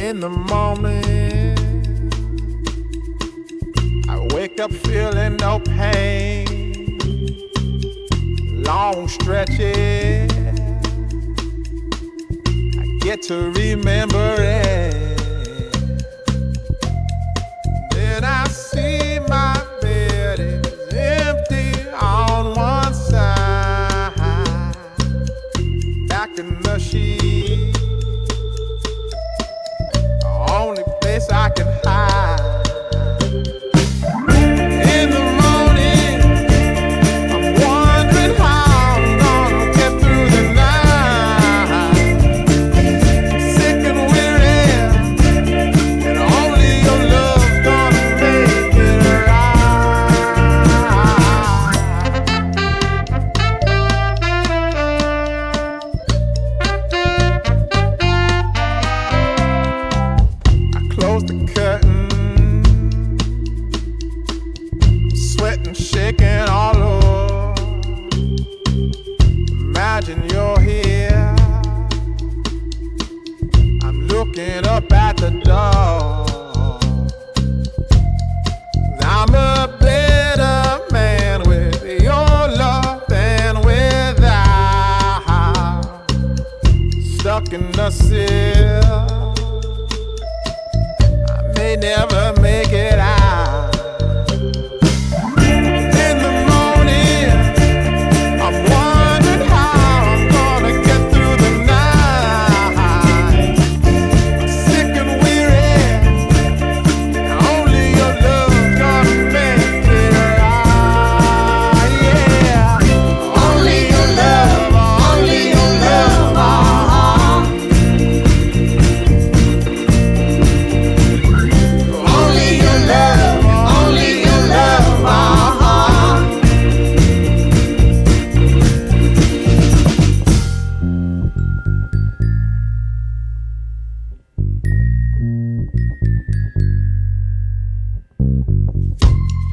In the morning, I wake up feeling no pain. Long stretches, I get to remember it. Then I see my bed is empty on one side. Back in the sheet, only place I can hide. In the morning, I'm wondering how I'm gonna get through the night. I'm sick and weary, and only your love's gonna make it Close the curtain, sweating, shaking all over. Imagine you're here, I'm looking up at the door. I'm a better man with your love than without. Stuck in the sill, may never make it out. In the morning, I'm wondering how I'm gonna get through the night. I'm sick and weary, and only your love's gonna make it right. Yeah, only your love, only your love. Only your love, only your love,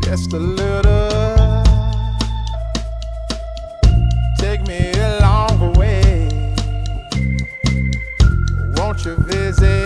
Just a little, take me along the way. Won't you visit